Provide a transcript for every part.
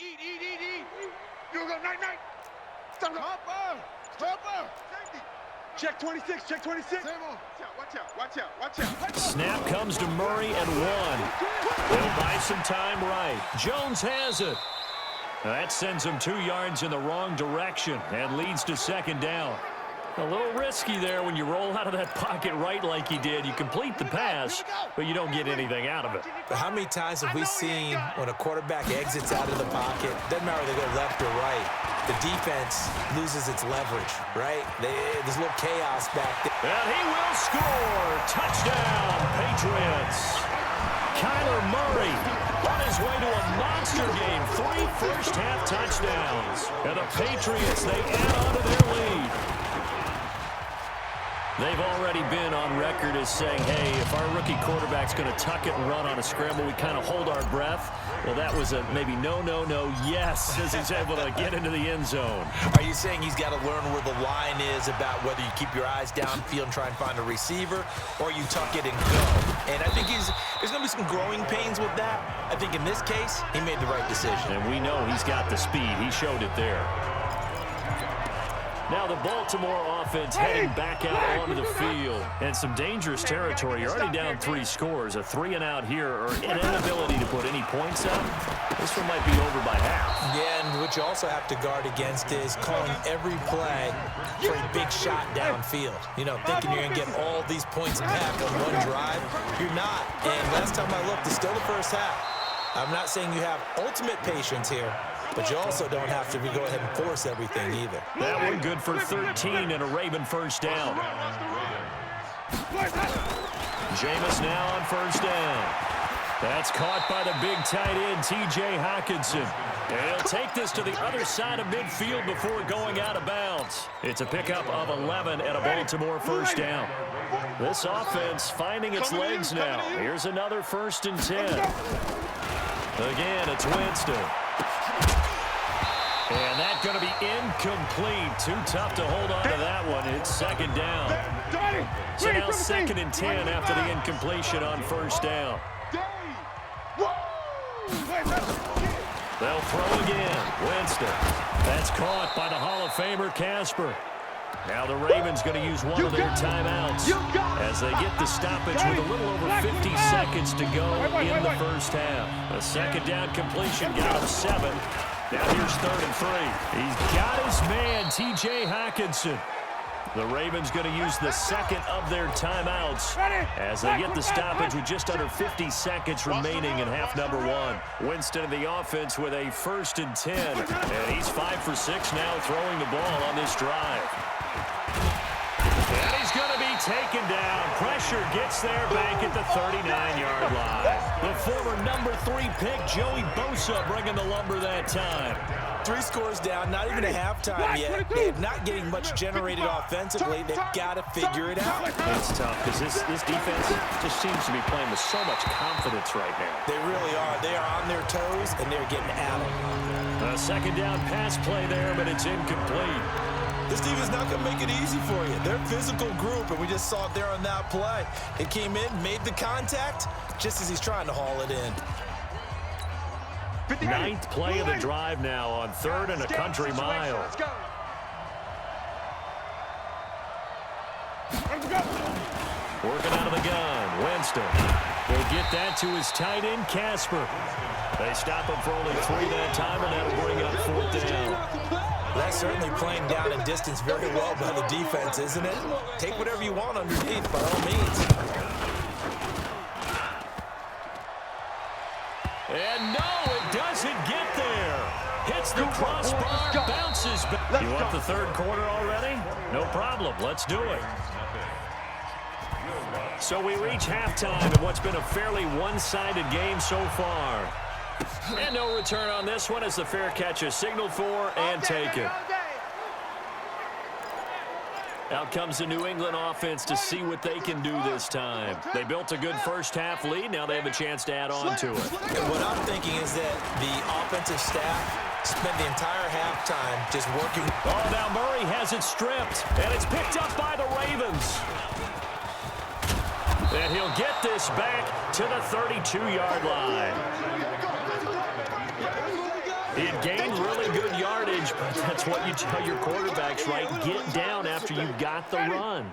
Eat. You go, night. Stop. Check 26. Watch out. Snap comes to Murray and 1. They'll buy some time right. Jones has it. That sends him 2 yards in the wrong direction and leads to second down. A little risky there when you roll out of that pocket right like he did. You complete the pass, but you don't get anything out of it. But how many times have we seen when a quarterback exits out of the pocket, doesn't matter whether they go left or right, the defense loses its leverage, right? There's a little chaos back there. And he will score. Touchdown, Patriots. Kyler Murray on his way to a monster game. 3 first-half touchdowns. And the Patriots, they add on to their lead. They've already been on record as saying, hey, if our rookie quarterback's going to tuck it and run on a scramble, we kind of hold our breath. Well, that was a maybe no, yes, as he's able to get into the end zone. Are you saying he's got to learn where the line is about whether you keep your eyes downfield and try and find a receiver, or you tuck it and go? And I think there's going to be some growing pains with that. I think in this case, he made the right decision. And we know he's got the speed. He showed it there. Now the Baltimore offense heading back out onto the field. And some dangerous territory. You're already down 3 scores. A 3-and-out here, or an inability to put any points up. This one might be over by half. Yeah, and what you also have to guard against is calling every play for a big shot downfield. You know, thinking you're going to get all these points back on one drive. You're not. And last time I looked, it's still the first half. I'm not saying you have ultimate patience here, but you also don't have to go ahead and force everything either. That one good for 13 and a Raven first down. Jameis now on first down. That's caught by the big tight end, T.J. Hockenson. And he'll take this to the other side of midfield before going out of bounds. It's a pickup of 11 and a Baltimore first down. This offense finding its legs now. Here's another 1st and 10. Again, it's Winston. And that's going to be incomplete. Too tough to hold on to that one. It's second down. So now 2nd and 10 after the incompletion on first down. They'll throw again. Winston. That's caught by the Hall of Famer Casper. Now the Ravens going to use one of their timeouts as they get the stoppage with a little over 50 seconds to go in the first half. A second down completion got him 7. Now here's 3rd and 3. He's got his man, T.J. Hockenson. The Ravens going to use the second of their timeouts as they get the stoppage with just under 50 seconds remaining in half number 1. Winston in the offense with a 1st and 10. And he's 5 for 6 now throwing the ball on this drive. And he's going to be taken down. Pressure gets there back at the 39-yard line. The former number 3 pick, Joey Bosa, bringing the lumber that time. 3 scores down, not even a halftime yet. They're not getting much generated offensively. They've got to figure it out. It's tough because this defense just seems to be playing with so much confidence right now. They really are. They are on their toes, and they're getting at them. A second down pass play there, but it's incomplete. This team is not going to make it easy for you. They're a physical group, and we just saw it there on that play. It came in, made the contact, just as he's trying to haul it in. 9th play of the drive now on 3rd and a country mile. Working out of the gun, Winston. He'll get that to his tight end, Casper. They stop him for only 3 that time, and that'll bring up 4th down. That's certainly playing down and distance very well by the defense, isn't it? Take whatever you want underneath, by all means. And no, it doesn't get there. Hits the crossbar, bounces back. You want the 3rd quarter already? No problem. Let's do it. So we reach halftime in what's been a fairly one-sided game so far. And no return on this one as the fair catch is signaled for and taken. Out comes the New England offense to see what they can do this time. They built a good first half lead. Now they have a chance to add on to it. And what I'm thinking is that the offensive staff spent the entire halftime just working. Oh, now Murray has it stripped, and it's picked up by the Ravens. And he'll get this back to the 32-yard line. He had gained really good yardage, but that's what you tell your quarterbacks, right? Get down after you got the run.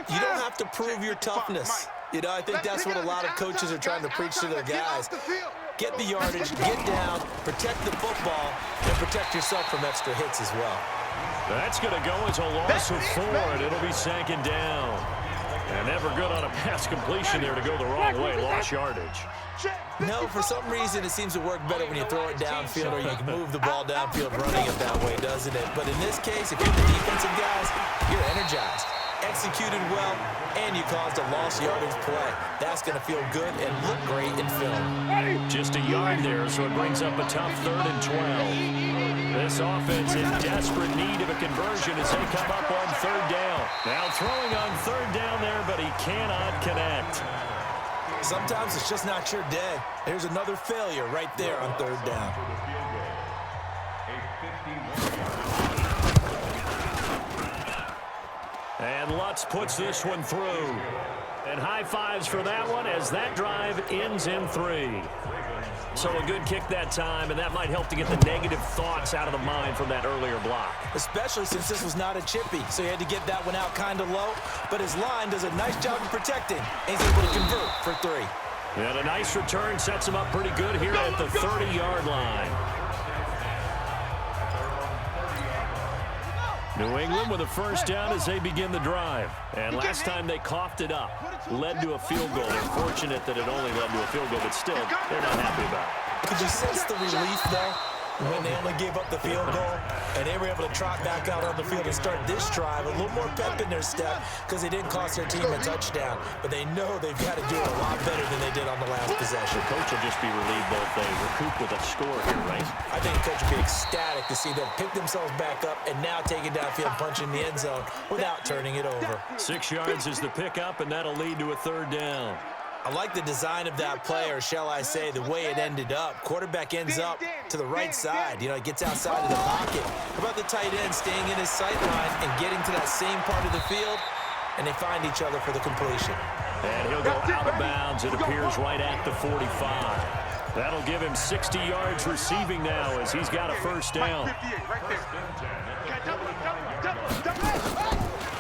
You don't have to prove your toughness. You know, I think that's what a lot of coaches are trying to preach to their guys. Get the yardage, get down, protect the football, and protect yourself from extra hits as well. That's going to go as a loss of 4, and it'll be 2nd down. And never good on a pass completion there to go the wrong way. Lost yardage. No, for some reason it seems to work better when you throw it downfield or you can move the ball downfield running it that way, doesn't it? But in this case, if you're the defensive guys, you're energized, executed well, and you caused a lost yardage play. That's going to feel good and look great in film. Just a yard there, so it brings up a tough 3rd and 12. This offense in desperate need of a conversion as they come up on 3rd down. Now throwing on 3rd down there, but he cannot connect. Sometimes it's just not your day. There's another failure right there on 3rd down. And Lutz puts this one through. And high fives for that one as that drive ends in 3. So a good kick that time, and that might help to get the negative thoughts out of the mind from that earlier block. Especially since this was not a chippy, so he had to get that one out kind of low. But his line does a nice job of protecting, and he's able to convert for 3. And a nice return sets him up pretty good here at the 30-yard line. New England with a 1st down as they begin the drive. And last time they coughed it up, led to a field goal. They're fortunate that it only led to a field goal, but still, they're not happy about it. Could you sense the relief, though, when they only gave up the field goal and they were able to trot back out on the field and start this drive? A little more pep in their step because they didn't cost their team a touchdown, but they know they've got to do it a lot better than they did on the last possession. The coach will just be relieved that they recoup with a score here, right? I think the coach will be ecstatic to see them pick themselves back up and now take it downfield, punching the end zone without turning it over. 6 yards is the pickup, and that'll lead to a 3rd down. I like the design of that play, or shall I say the way it ended up. Quarterback ends up to the right side. You know, he gets outside of the pocket. How about the tight end staying in his sight line and getting to that same part of the field, and they find each other for the completion. And he'll go out of bounds, it appears, right at the 45. That'll give him 60 yards receiving now as he's got a 1st down.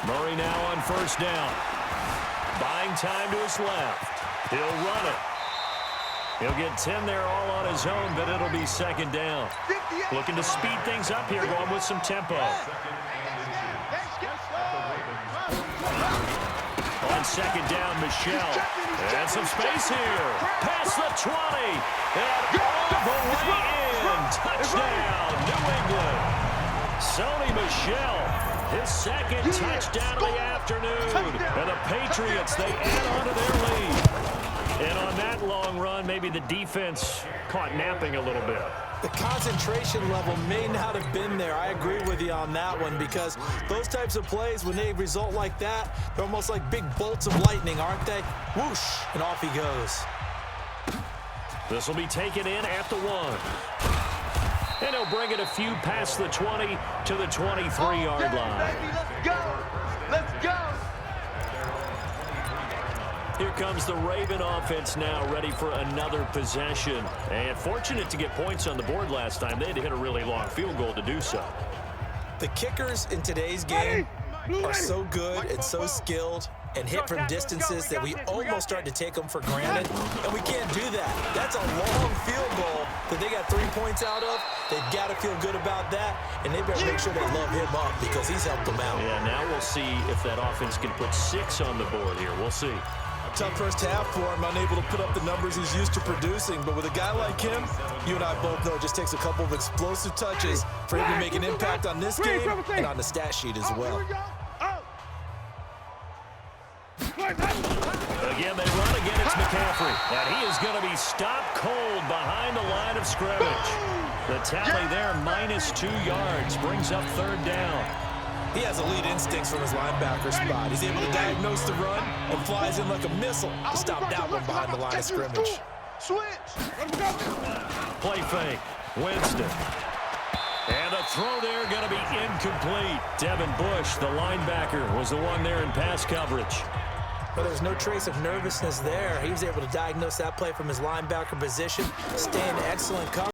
Murray now on 1st down. Buying time to his left. He'll run it. He'll get 10 there all on his own, but it'll be 2nd down. Looking to speed things up here, going with some tempo. On 2nd down, Michelle. And some space here. Past the 20. And all the way in. Touchdown, New England. Sony Michel, his 2nd touchdown of the afternoon. And the Patriots, they add on to their lead. And on that long run, maybe the defense caught napping a little bit. The concentration level may not have been there. I agree with you on that one, because those types of plays, when they result like that, they're almost like big bolts of lightning, aren't they? Whoosh, and off he goes. This will be taken in at the 1. And he'll bring it a few past the 20 to the 23-yard line. Let's go. Let's go. Here comes the Raven offense now, ready for another possession. And fortunate to get points on the board last time. They had to hit a really long field goal to do so. The kickers in today's game are so good and so skilled and hit from distances that we almost start to take them for granted, and we can't do that. That's a long field goal that they got 3 points out of. They've got to feel good about that, and they better make sure they love him up because he's helped them out. Yeah, now we'll see if that offense can put 6 on the board here. We'll see. Tough first half for him, unable to put up the numbers he's used to producing. But with a guy like him, you and I both know it just takes a couple of explosive touches for him to make an impact on this game and on the stat sheet as well. Again, they run again. It's McCaffrey. And he is going to be stopped cold behind the line of scrimmage. The tally there, -2 yards, brings up 3rd down. He has elite instincts from his linebacker spot. He's able to diagnose the run and flies in like a missile to stop that one behind the line of scrimmage. Play fake. Winston. And the throw there going to be incomplete. Devin Bush, the linebacker, was the one there in pass coverage. But there's no trace of nervousness there. He was able to diagnose that play from his linebacker position, stay in excellent coverage.